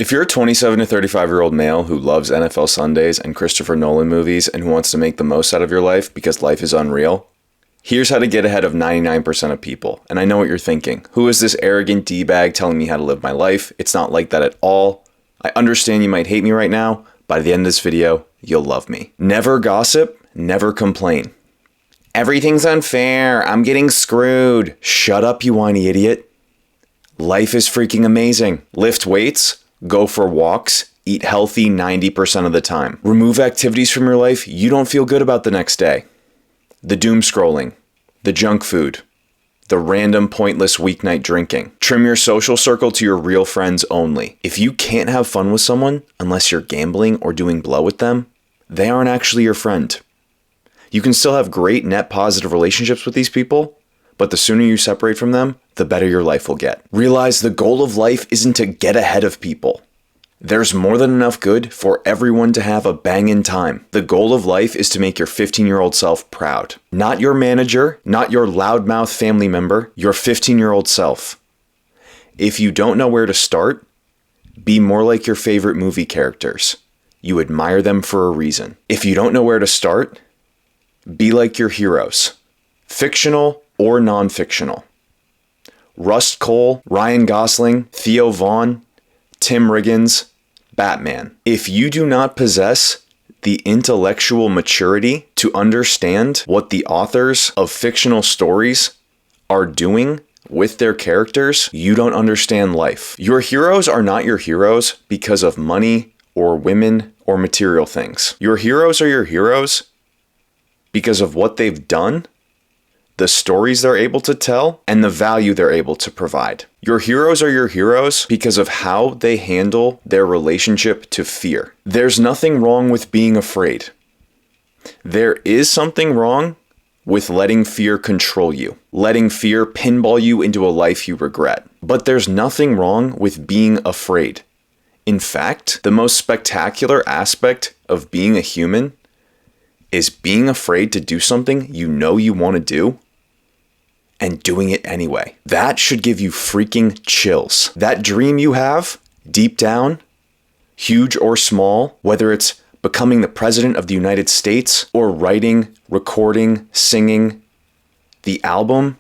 If you're a 27 to 35-year-old male who loves NFL Sundays and Christopher Nolan movies and who wants to make the most out of your life because life is unreal, here's how to get ahead of 99% of people. And I know what you're thinking. Who is this arrogant D-bag telling me how to live my life? It's not like that at all. I understand you might hate me right now. By the end of this video, you'll love me. Never gossip, never complain. Everything's unfair. I'm getting screwed. Shut up, you whiny idiot. Life is freaking amazing. Lift weights. Go for walks, eat healthy 90% of the time. Remove activities from your life you don't feel good about the next day. The doom scrolling, the junk food, the random pointless weeknight drinking. Trim your social circle to your real friends only. If you can't have fun with someone unless you're gambling or doing blow with them, they aren't actually your friend. You can still have great net positive relationships with these people, but the sooner you separate from them, the better your life will get. Realize the goal of life isn't to get ahead of people. There's more than enough good for everyone to have a bangin' time. The goal of life is to make your 15-year-old self proud. Not your manager, not your loudmouth family member, your 15-year-old self. If you don't know where to start, be more like your favorite movie characters. You admire them for a reason. If you don't know where to start, be like your heroes. Fictional or non-fictional. Rust Cole, Ryan Gosling, Theo Vaughn, Tim Riggins, Batman. If you do not possess the intellectual maturity to understand what the authors of fictional stories are doing with their characters, you don't understand life. Your heroes are not your heroes because of money or women or material things. Your heroes are your heroes because of what they've done, the stories they're able to tell, and the value they're able to provide. Your heroes are your heroes because of how they handle their relationship to fear. There's nothing wrong with being afraid. There is something wrong with letting fear control you, letting fear pinball you into a life you regret. But there's nothing wrong with being afraid. In fact, the most spectacular aspect of being a human is being afraid to do something you know you want to do and doing it anyway. That should give you freaking chills. That dream you have, deep down, huge or small, whether it's becoming the president of the United States or writing, recording, singing the album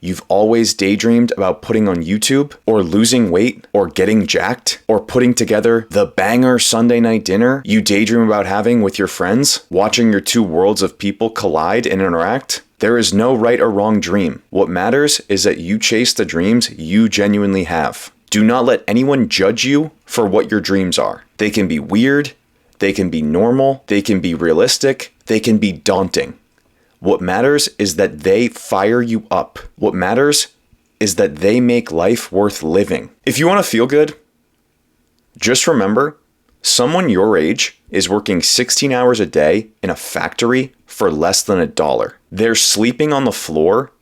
you've always daydreamed about putting on YouTube, or losing weight, or getting jacked, or putting together the banger Sunday night dinner you daydream about having with your friends, watching your two worlds of people collide and interact. There is no right or wrong dream. What matters is that you chase the dreams you genuinely have. Do not let anyone judge you for what your dreams are. They can be weird, they can be normal, they can be realistic, they can be daunting. What matters is that they fire you up. What matters is that they make life worth living. If you want to feel good, just remember, someone your age is working 16 hours a day in a factory for less than $1. They're sleeping on the floor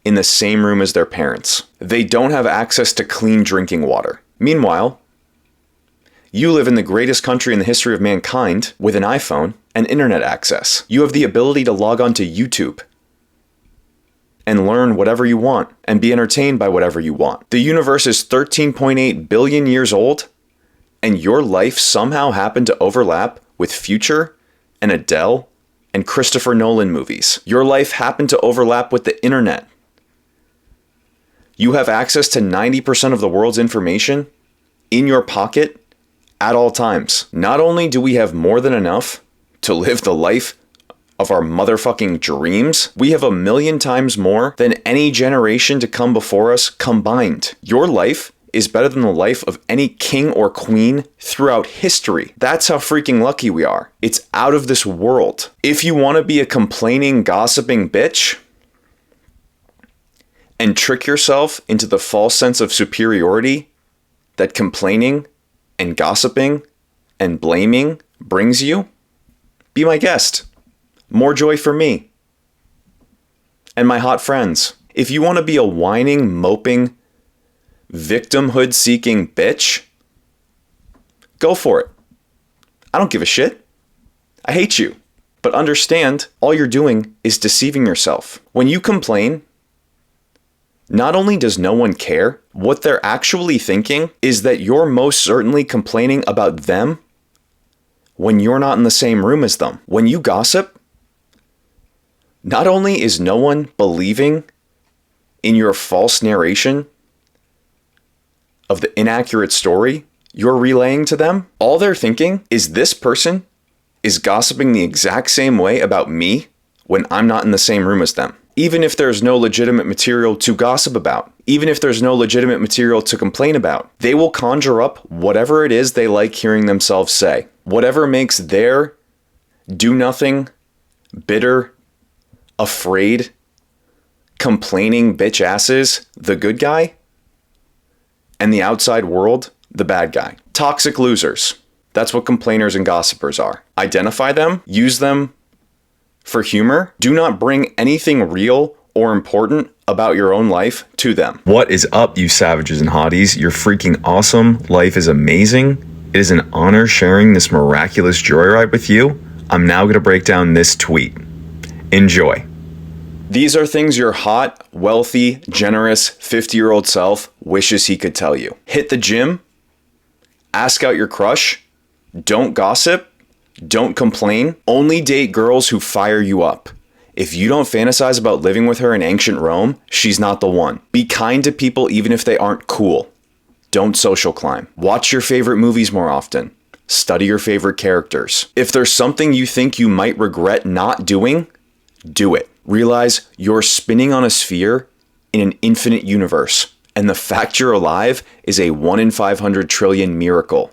in the same room as their parents. They don't have access to clean drinking water. Meanwhile, you live in the greatest country in the history of mankind with an iPhone and internet access. You have the ability to log on to YouTube and learn whatever you want and be entertained by whatever you want. The universe is 13.8 billion years old, and your life somehow happened to overlap with Future and Adele and Christopher Nolan movies. Your life happened to overlap with the internet. You have access to 90% of the world's information in your pocket at all times. Not only do we have more than enough to live the life of our motherfucking dreams, we have 1,000,000 times more than any generation to come before us combined. Your life is better than the life of any king or queen throughout history. That's how freaking lucky we are. It's out of this world. If you want to be a complaining, gossiping bitch and trick yourself into the false sense of superiority that complaining and gossiping and blaming brings you, be my guest. More joy for me and my hot friends. If you want to be a whining, moping, victimhood-seeking bitch, go for it. I don't give a shit. I hate you. But understand, all you're doing is deceiving yourself. When you complain, Not only does no one care, what they're actually thinking is that you're most certainly complaining about them when you're not in the same room as them. When you gossip, not only is no one believing in your false narration of the inaccurate story you're relaying to them, all they're thinking is this person is gossiping the exact same way about me when I'm not in the same room as them. Even if there's no legitimate material to gossip about, even if there's no legitimate material to complain about, they will conjure up whatever it is they like hearing themselves say. Whatever makes their do-nothing, bitter, afraid, complaining bitch asses the good guy, and the outside world the bad guy. Toxic losers. That's what complainers and gossipers are. Identify them, use them for humor. Do not bring anything real or important about your own life to them. What is up, you savages and hotties? You're freaking awesome. Life is amazing. It is an honor sharing this miraculous joyride with you. I'm now going to break down this tweet. Enjoy. These are things your hot, wealthy, generous 50-year-old self wishes he could tell you. Hit the gym. Ask out your crush. Don't gossip. Don't complain. Only date girls who fire you up. If you don't fantasize about living with her in ancient Rome, she's not the one. Be kind to people even if they aren't cool. Don't social climb. Watch your favorite movies more often. Study your favorite characters. If there's something you think you might regret not doing, do it. Realize you're spinning on a sphere in an infinite universe, and the fact you're alive is a 1 in 500 trillion miracle.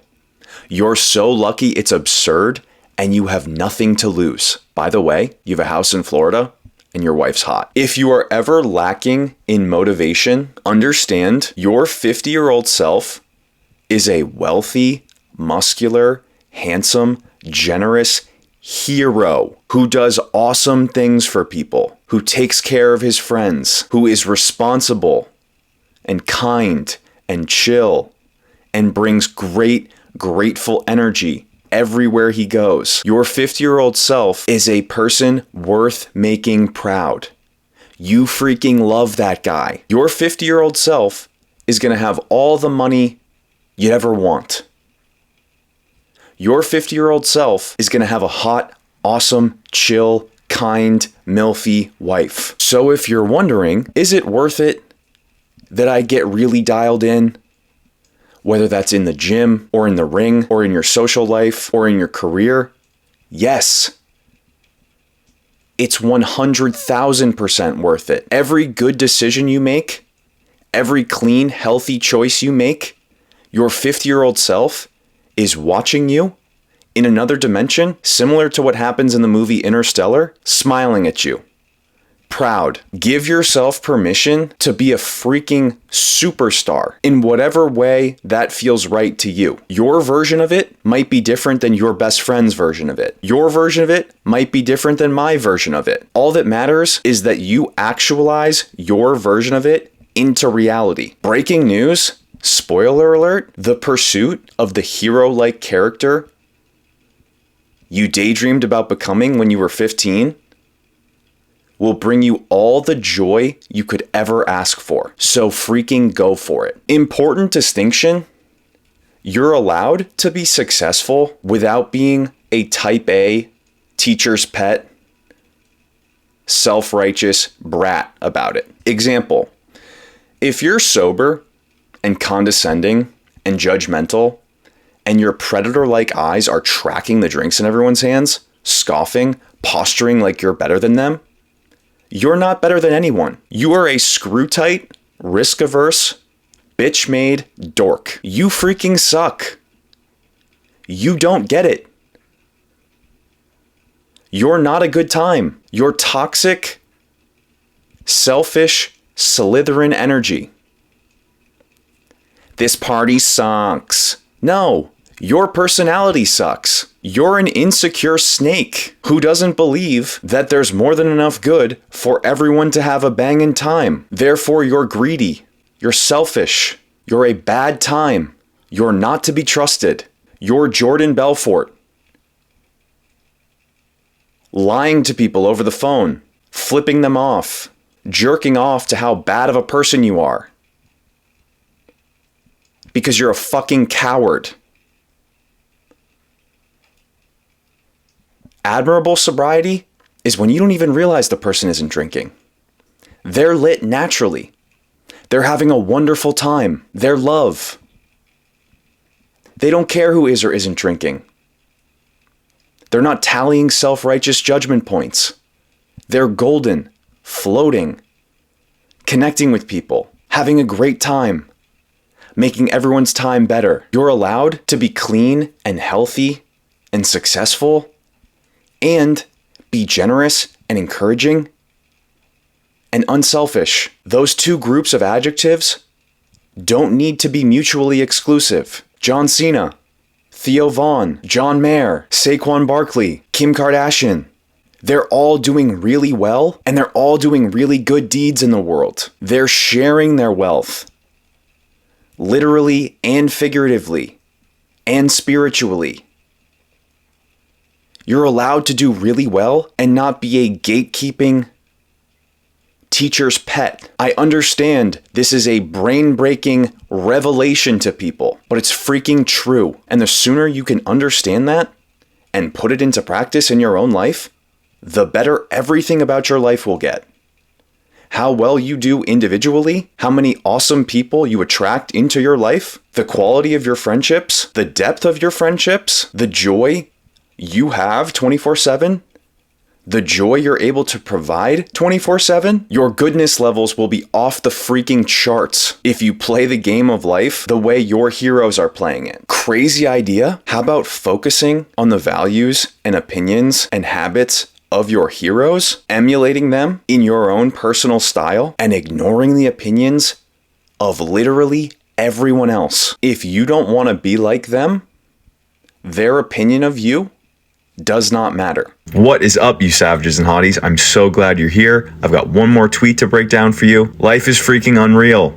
You're so lucky it's absurd, and you have nothing to lose. By the way, you have a house in Florida, and your wife's hot. If you are ever lacking in motivation, understand your 50-year-old self is a wealthy, muscular, handsome, generous hero who does awesome things for people, who takes care of his friends, who is responsible and kind and chill and brings great, grateful energy everywhere he goes. Your 50-year-old self is a person worth making proud. You freaking love that guy. Your 50-year-old self is going to have all the money you'd ever want. Your 50-year-old self is going to have a hot, awesome, chill, kind, milfy wife. So if you're wondering, is it worth it that I get really dialed in? Whether that's in the gym or in the ring or in your social life or in your career? Yes. It's 100,000% worth it. Every good decision you make, every clean, healthy choice you make, your 50-year-old self is watching you in another dimension, similar to what happens in the movie Interstellar, smiling at you. Proud. Give yourself permission to be a freaking superstar in whatever way that feels right to you. Your version of it might be different than your best friend's version of it. Your version of it might be different than my version of it. All that matters is that you actualize your version of it into reality. Breaking news, spoiler alert, the pursuit of the hero-like character you daydreamed about becoming when you were 15 will bring you all the joy you could ever ask for. So freaking go for it. Important distinction, you're allowed to be successful without being a type A, teacher's pet, self-righteous brat about it. Example, if you're sober and condescending and judgmental, and your predator-like eyes are tracking the drinks in everyone's hands, scoffing, posturing like you're better than them, you're not better than anyone. You are a screw-tight, risk-averse, bitch-made dork. You freaking suck. You don't get it. You're not a good time. You're toxic, selfish, Slytherin energy. This party sucks. No, your personality sucks. You're an insecure snake who doesn't believe that there's more than enough good for everyone to have a bangin' time. Therefore, you're greedy. You're selfish. You're a bad time. You're not to be trusted. You're Jordan Belfort. Lying to people over the phone. Flipping them off. jerking off to how bad of a person you are. Because you're a fucking coward. Admirable sobriety is when you don't even realize the person isn't drinking. They're lit naturally. They're having a wonderful time. They're love. They don't care who is or isn't drinking. They're not tallying self-righteous judgment points. They're golden, floating, connecting with people, having a great time, making everyone's time better. You're allowed to be clean and healthy and successful and be generous and encouraging and unselfish. Those two groups of adjectives don't need to be mutually exclusive. John Cena, Theo Vaughn, John Mayer, Saquon Barkley, Kim Kardashian. They're all doing really well, and they're all doing really good deeds in the world. They're sharing their wealth, literally and figuratively, and spiritually. You're allowed to do really well and not be a gatekeeping teacher's pet. I understand this is a brain-breaking revelation to people, but it's freaking true. And the sooner you can understand that and put it into practice in your own life, the better everything about your life will get. How well you do individually, how many awesome people you attract into your life, the quality of your friendships, the depth of your friendships, the joy you have 24/7, the joy you're able to provide 24/7, your goodness levels will be off the freaking charts if you play the game of life the way your heroes are playing it. Crazy idea? How about focusing on the values and opinions and habits of your heroes, emulating them in your own personal style, and ignoring the opinions of literally everyone else? If you don't want to be like them, their opinion of you does not matter. What is up, you savages and hotties? I'm so glad you're here. I've got one more tweet to break down for you. Life is freaking unreal.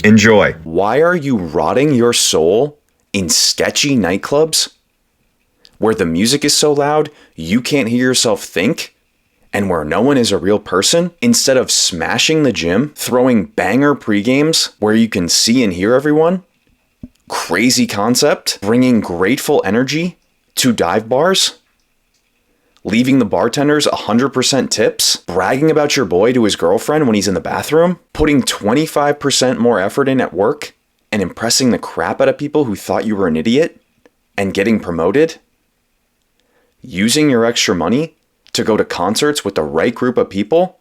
Enjoy. Why are you rotting your soul in sketchy nightclubs where the music is so loud you can't hear yourself think, and where no one is a real person, instead of smashing the gym, throwing banger pre-games where you can see and hear everyone? Crazy concept. Bringing grateful energy to dive bars, leaving the bartenders 100% tips, bragging about your boy to his girlfriend when he's in the bathroom, putting 25% more effort in at work, and impressing the crap out of people who thought you were an idiot, and getting promoted, using your extra money to go to concerts with the right group of people,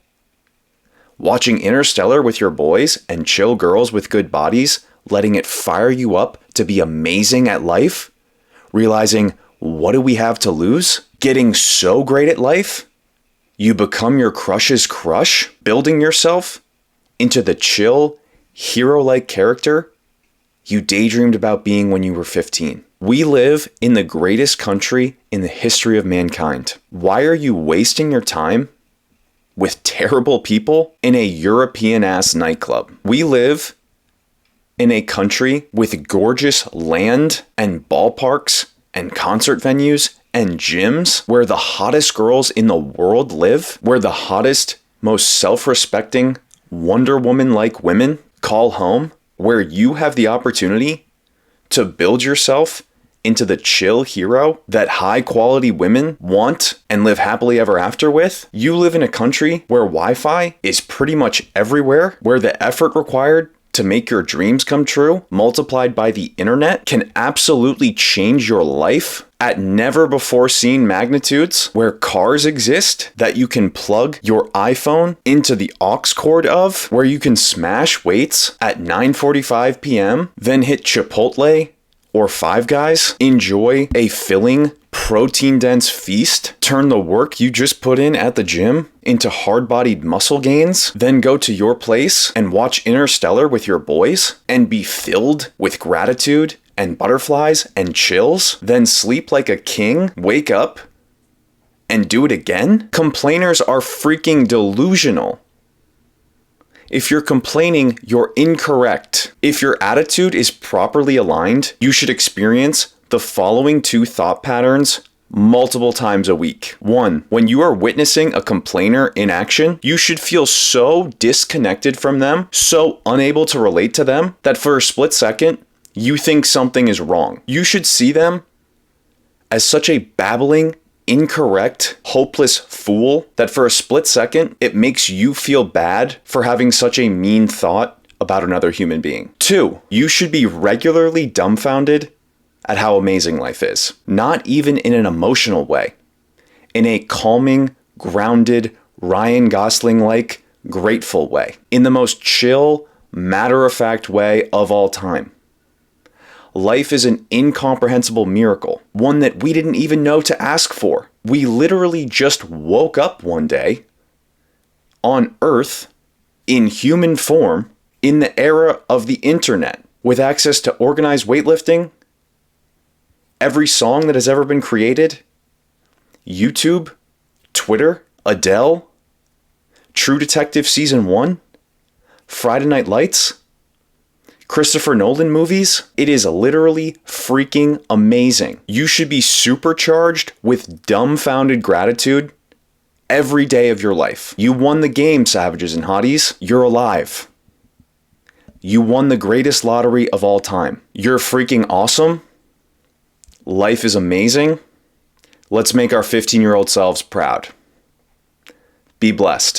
watching Interstellar with your boys and chill girls with good bodies, letting it fire you up to be amazing at life, realizing, what do we have to lose? Getting so great at life, you become your crush's crush, building yourself into the chill, hero-like character you daydreamed about being when you were 15. We live in the greatest country in the history of mankind. Why are you wasting your time with terrible people in a European-ass nightclub? We live in a country with gorgeous land and ballparks and concert venues and gyms where the hottest girls in the world live, where the hottest, most self-respecting Wonder Woman-like women call home, where you have the opportunity to build yourself into the chill hero that high-quality women want and live happily ever after with. You live in a country where Wi-Fi is pretty much everywhere, where the effort required to make your dreams come true, multiplied by the internet, can absolutely change your life at never before seen magnitudes, where cars exist that you can plug your iPhone into the aux cord of, where you can smash weights at 9:45 p.m., then hit Chipotle or Five Guys, enjoy a filling, protein-dense feast, turn the work you just put in at the gym into hard-bodied muscle gains, then go to your place and watch Interstellar with your boys and be filled with gratitude and butterflies and chills, then sleep like a king, wake up, and do it again? Complainers are freaking delusional. If you're complaining, you're incorrect. If your attitude is properly aligned, you should experience the following two thought patterns multiple times a week. 1. When you are witnessing a complainer in action, you should feel so disconnected from them, so unable to relate to them, that for a split second, you think something is wrong. You should see them as such a babbling, incorrect, hopeless fool that for a split second, it makes you feel bad for having such a mean thought about another human being. 2. You should be regularly dumbfounded at how amazing life is. Not even in an emotional way. In a calming, grounded, Ryan Gosling-like, grateful way. In the most chill, matter-of-fact way of all time. Life is an incomprehensible miracle, one that we didn't even know to ask for. We literally just woke up one day, on Earth, in human form, in the era of the internet, with access to organized weightlifting, every song that has ever been created, YouTube, Twitter, Adele, True Detective Season 1, Friday Night Lights, Christopher Nolan movies. It is literally freaking amazing. You should be supercharged with dumbfounded gratitude every day of your life. You won the game, savages and hotties. You're alive. You won the greatest lottery of all time. You're freaking awesome. Life is amazing. Let's make our 15-year-old selves proud. Be blessed.